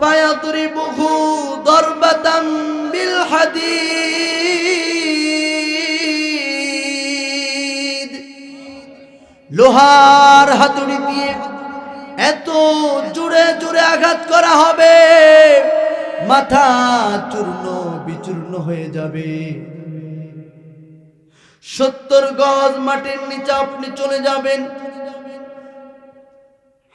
ফায়াদরিবুহু দরবাতাম বিল হাদীদ, লোহার হাতুড়ি দিয়ে এত জোরে জোরে আঘাত করা হবে, মাথা চূর্ণ বিচূর্ণ হয়ে যাবে। 70 গজ মাটির নিচে আপনি চলে যাবেন।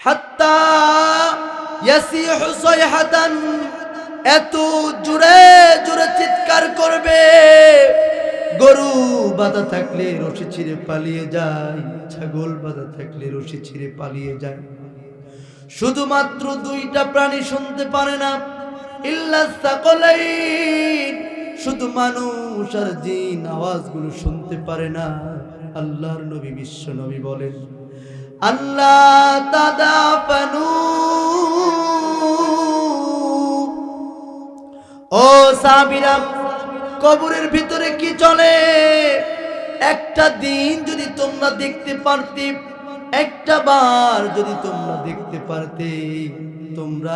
হাত্তা ইয়াসিহু সাইহাতান, এত জোরে জোরে চিৎকার করবে, গরু বাঁধা থাকলে রশি ছিঁড়ে পালিয়ে যায়, ছাগল বাঁধা থাকলে রশি ছিঁড়ে পালিয়ে যায়। শুধুমাত্র 2টা প্রাণী শুনতে পারে না, ইল্লা সাকলাইন, শুধু মানুষ আর জিন আওয়াজগুলো শুনতে পারে না। আল্লাহর নবী বিশ্ব নবী বলেন, আল্লাহ তাদাফানু, ও সাহাবীরা, কবরের ভিতরে কি চলে? একটা দিন যদি তোমরা দেখতে পারতে, একটা বার যদি তোমরা দেখতে পারতে, তোমরা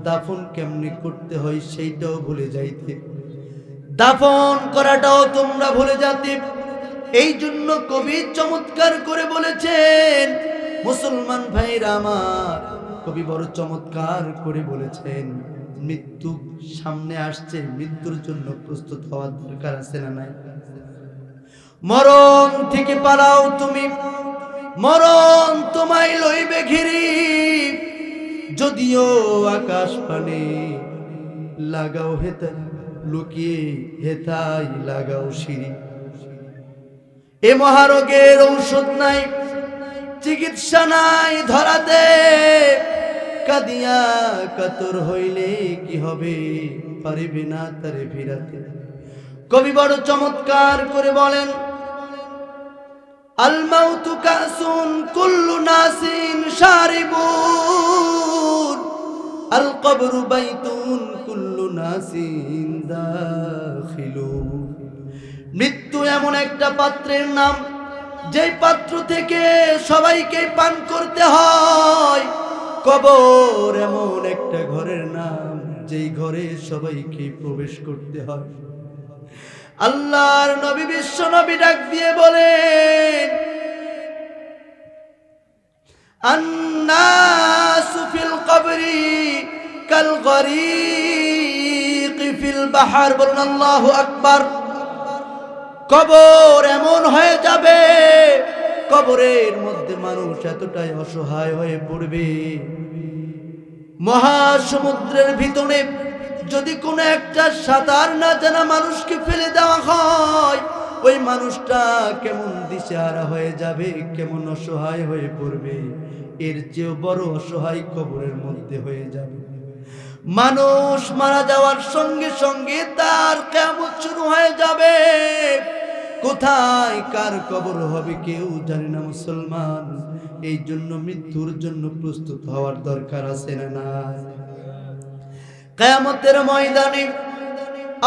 দাফন কেমনে করতে হয় সেইটাও ভুলে যাইতে, দাফন করাটাও তোমরা ভুলে যেতে। এই জন্য কবি চমৎকার করে বলেছেন, মুসলমান ভাইরা আমার, কবি বড় চমৎকার করে বলেছেন, মৃত্যু সামনে আসছে, মৃত্যুর জন্য প্রস্তুত হওয়ার দরকার আছে না নাই? মরণ থেকে পালাও তুমি, মরণ তোমায় লইবে ঘিরি, যদিও আকাশ পানে লাগাও হেতা, লুকিয়ে হেতাই লাগাও সিঁড়ি। এ মহারোগের ঔষধ নাই, চিকিৎসা নাই ধরাতে, কাদিয়া কাতর হইলে কি হবে, পারিবে না তারে ফিরাতে। কবি বড় চমৎকার করে বলেন, আল মাউতু কাসুন কুল্লু নাসিন শারিবুন, আল কবরু বাইতুন কুল্লু নাসিন দাখিলুন। মৃত্যু এমন একটা পাত্রের নাম, যেই পাত্র থেকে সবাইকে পান করতে হয়। কবর এমন একটা ঘরের নাম, যেই ঘরে সবাইকে প্রবেশ করতে হয়। আল্লাহর নবী বিশ্ব নবী ডাক দিয়ে বলেন, আন্নাসু ফিল কবরি কাল গরীক ফিল বাহর। বলুন আল্লাহু আকবার। কবর এমন হয়ে যাবে, কবরের মধ্যে মানুষ এতটাই অসহায় হয়ে পড়বে, মহাসমুদ্রের ভিতরে যদি কোনো একটা সাঁতার না জানা মানুষকে ফেলে দেওয়া হয়, ওই মানুষটা কেমন দিশেহারা হয়ে যাবে, কেমন অসহায় হয়ে পড়বে। এর চেয়েও বড় অসহায় কবরের মধ্যে হয়ে যাবে। মানুষ মারা যাওয়ার সঙ্গে সঙ্গে তার কিয়ামত শুরু হয়ে যাবে। কোথায় কার কবর হবে কেউ জানে না মুসলমান। এই জন্য মৃত্যুর জন্য প্রস্তুত হওয়ার দরকার আছে না নাই? কিয়ামতের ময়দানে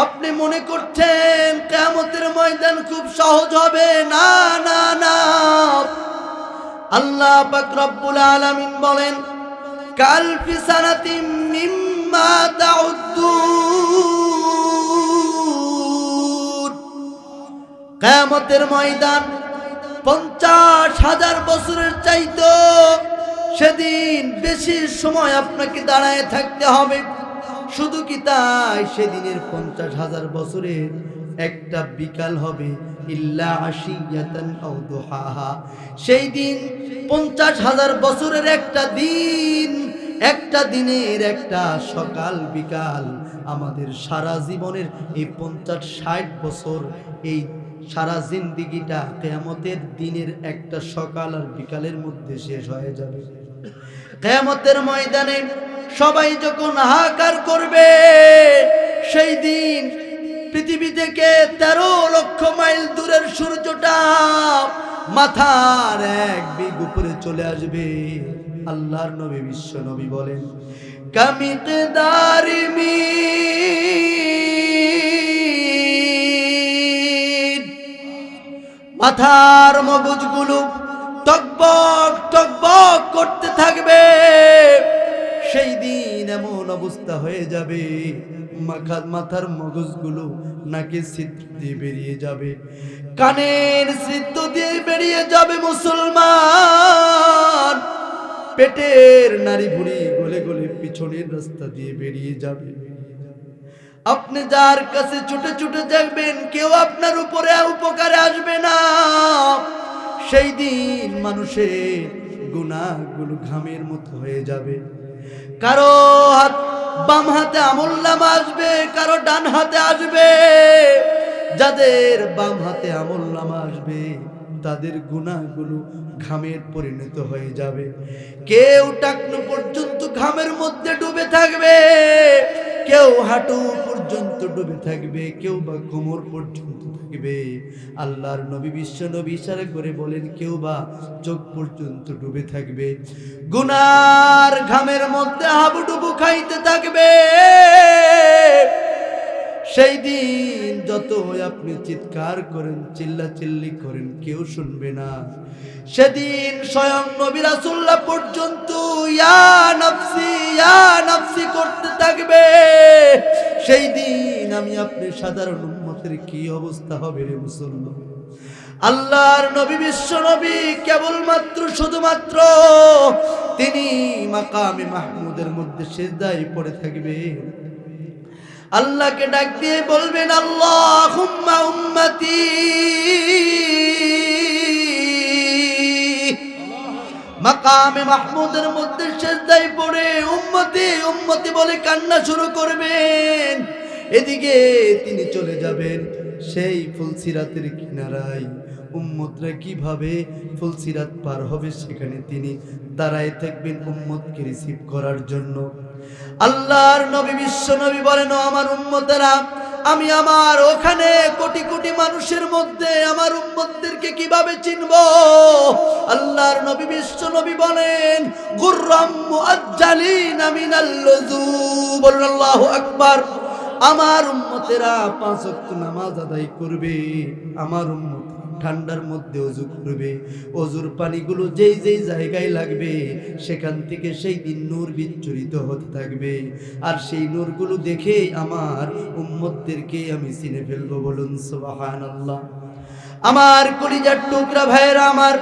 আপনি মনে করছেন কিয়ামতের ময়দান খুব সহজ হবে, না না না। আল্লাহ পাক রব্বুল আলামিন বলেন, কালফি সানাতিম মিম্মা তাউদ্দুন। কিয়ামতের ময়দান 50,000 বছরের চাইতো সেদিন বেশি সময় আপনাকে দাঁড়ায় থাকতে হবে। শুধু কি তাই, সেদিনের 50,000 বছরের একটা বিকাল হবে, ইল্লা আশিয়াতান আও দুহাহা। সেই দিন 50,000 বছরের একটা দিন, একটা দিনের একটা সকাল বিকাল, আমাদের সারা জীবনের এই 50-60 বছর, এই সারা জিন্দেগিটা কিয়ামতের দিনের একটা সকাল আর বিকালের মধ্যে শেষ হয়ে যাবে। কিয়ামতের ময়দানে সবাই যখন হাহাকার করবে, সেই দিন পৃথিবী থেকে 13 লক্ষ মাইল দূরের সূর্যটা মাথার 1 বিঘ উপরে চলে আসবে। আল্লাহর নবী বিশ্ব নবী বলেন, কামিকদারি মিন। মাথার মগজগুলো টকবক টকবক করতে থাকবে। সেই দিন এমন অবস্থা হয়ে যাবে, মাথার মগজগুলো নাকের ছিদ্র দিয়ে বেরিয়ে যাবে, কানের ছিদ্র দিয়ে বেরিয়ে যাবে মুসলমান, পেটের নাড়ি ভুঁড়ি গলে গলে পিছনের রাস্তা দিয়ে বেরিয়ে যাবে। আপনি যার কাছে ছুটে ছুটে যাবেন কেউ আপনার উপরে উপকারে আসবে না। সেই দিন মানুষের গুনাহগুলো ঘামের মতো হয়ে যাবে। কারো বাম হাতে আমলনামা আসবে, কারো ডান হাতে আসবে। যাদের বাম হাতে আমলনামা আসবে তাদের গুনাহগুলো ঘামের পরিণত হয়ে যাবে। কেউ টাকনু পর্যন্ত ঘামের মধ্যে ডুবে থাকবে, কেউ হাঁটু পর্যন্ত ডুবে থাকবে, কেউ বা কোমর পর্যন্ত থাকবে। আল্লাহর নবী বিশ্ব নবী ইশারা করে বলেন কেউ বা চোখ পর্যন্ত ডুবে থাকবে। গুনার ঘামের মধ্যে হাবুডুবু খাইতে থাকবে। সেই দিন যত আপনি চিৎকার করেন চিল্লাচিল্লি করেন কেউ শুনবে না। সেদিন স্বয়ং নবী রাসূলুল্লাহ পর্যন্ত ইয়া নাফসি করতে থাকবে। সেই দিন আমি আপনি সাধারণ উম্মতের কি অবস্থা হবে রে মুসলমান। আল্লাহর নবী বিশ্ব নবী কেবলমাত্র শুধুমাত্র তিনি মাকামে মাহমুদের মধ্যে সিজদায় পড়ে থাকবেন। আল্লাহকে ডাক দিয়ে বলবেন আল্লাহুম্মা উম্মতি, মাকামে মাহমুদের মধ্যে সিজদায় পড়ে উম্মতি উম্মতি বলে কান্না শুরু করবেন। এদিকে তিনি চলে যাবেন সেই ফুলসিরাতের কিনারায়। উম্মতরা কিভাবে ফুলসিরাত পার হবে সেখানে তিনি দাঁড়ায় থাকবেন উম্মতকে রিসিভ করার জন্য। আল্লাহর নবী বিশ্ব নবী বলেন ও আমার উম্মতেরা, আমি আমার ওখানে কোটি কোটি মানুষের মধ্যে আমার উম্মতদেরকে কিভাবে চিনব? আল্লাহর নবী বিশ্ব নবী বলেন গুররাম মুআজ্জালিনা মিনাল লুযু, বলুন আল্লাহু আকবার। আমার উম্মতেরা 5 ওয়াক্ত নামাজ আদায় করবে, আমার উম্মত ঠান্ডার মধ্যে ওযু করবে, ওযুর পানিগুলো যেই যেই জায়গায় লাগবে সেখান থেকে সেই দিন নূর বিচ্ছুরিত হতে থাকবে। আর সেই নূরগুলো দেখে আমার উম্মতদেরকে আমি চিনে ফেলবো, বলুন সুবহানাল্লাহ। আমার কলিজার টুকরা ভাইয়েরা, আমার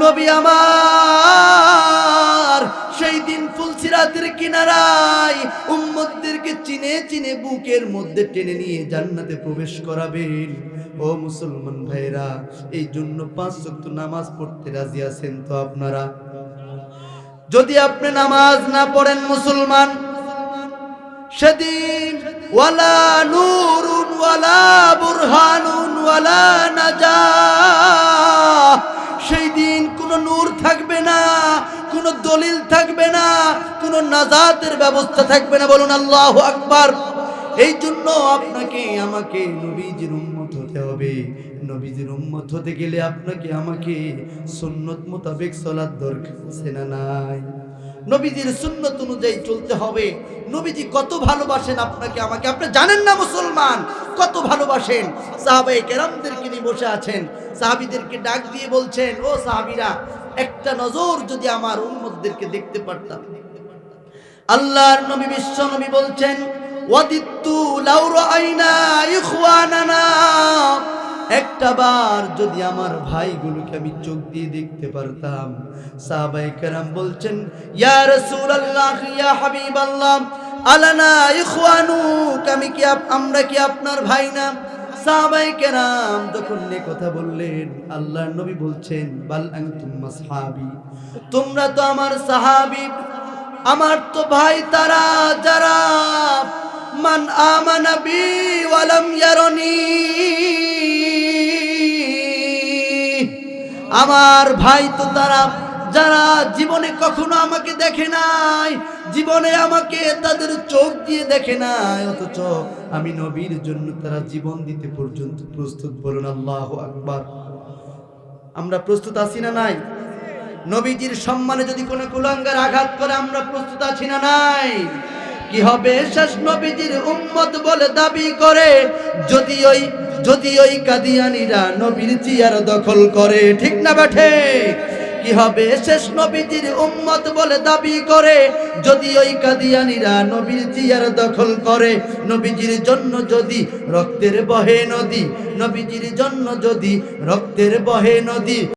নবী আমার সেই দিন ফুলসিরাতের কিনারায় উম্মতদেরকে চিনে চিনে বুকের মধ্যে টেনে নিয়ে জান্নাতে প্রবেশ করাবেন। ও মুসলমান ভাইরা, এই জন্য 5 ওয়াক্ত নামাজ পড়তে রাজি আছেন তো আপনারা? যদি আপনি নামাজ না পড়েন মুসলমান, সেদিন ওয়ালা নূরুন ওয়ালা বুরহানুন ওয়ালা নাজাহ, সেই দিন কোনো নূর থাকবে না, কোনো দলিল থাকবে না, কোনো নাজাতের ব্যবস্থা থাকবে না, বলুন আল্লাহু আকবার। এই জন্য আপনাকে আমাকে নবীজির উম্মত হতে হবে। নবীজির উম্মত হতে গেলে আপনাকে আমাকে সুন্নত মোতাবেক চলার দরকার আছে না নাই? নবীজির সুন্নত অনুযায়ী চলতে হবে। নবীজি কত ভালোবাসেন আপনাকে আমাকে, আপনি জানেন না মুসলমান, কত ভালোবাসেন। সাহাবায়ে কেরামদেরকে নিয়ে বসে আছেন, সাহাবীদেরকে ডাক দিয়ে বলছেন ও সাহাবীরা, একটা নজর যদি আমার উম্মতদেরকে দেখতে পারতাম। আল্লাহর নবী বিশ্ব নবী বলছেন ওয়াদিতু লাউ রাআইনা ইখওয়ানানা, একটা বার যদি আমার ভাইগুলোকে আমি চোখ দিয়ে দেখতে পারতাম। সাহাবায়ে কেরাম বলছেন ইয়া রাসূলুল্লাহ ইয়া হাবিবাল্লাহ আলানা ইখওয়ানুক, আমরা কি আপনার ভাই না? সাহাবায়ে কেরাম যখন এই কথা বললেন, আল্লাহর নবী বলছেন বাল আনতুম আসহাবি, তোমরা তো আমার সাহাবী, আমার তো ভাই তারা যারা মান আমানা বি ওয়া লাম ইয়ারনি, আমার ভাই তো তারা যারা জীবনে কখনো আমাকে দেখে নাই, জীবনে আমাকে তাদের চোখ দিয়ে দেখে নাই, অথচ আমি নবীর জন্য তারা জীবন দিতে পর্যন্ত প্রস্তুত, বলুন আল্লাহু আকবার। আমরা প্রস্তুত আছি না নাই? নবীজির সম্মানে যদি কোনো কুলাঙ্গার আঘাত করে আমরা প্রস্তুত আছি না নাই? কি হবে শেষ নবীজির উম্মত বলে দাবি করে যদি ওই কাদিয়ানীরা নবীর জিয়ার দখল করে, ঠিক না বেঠে? কি হবে শেষ নবীজির উম্মত বলে দাবি করে যদি ওই কাদিয়ানীরা নবীর জিয়ার দখল করে। নবীজির জন্য যদি রক্তের বহে নদী, নবীজির জন্য যদি রক্তের বহে নদী,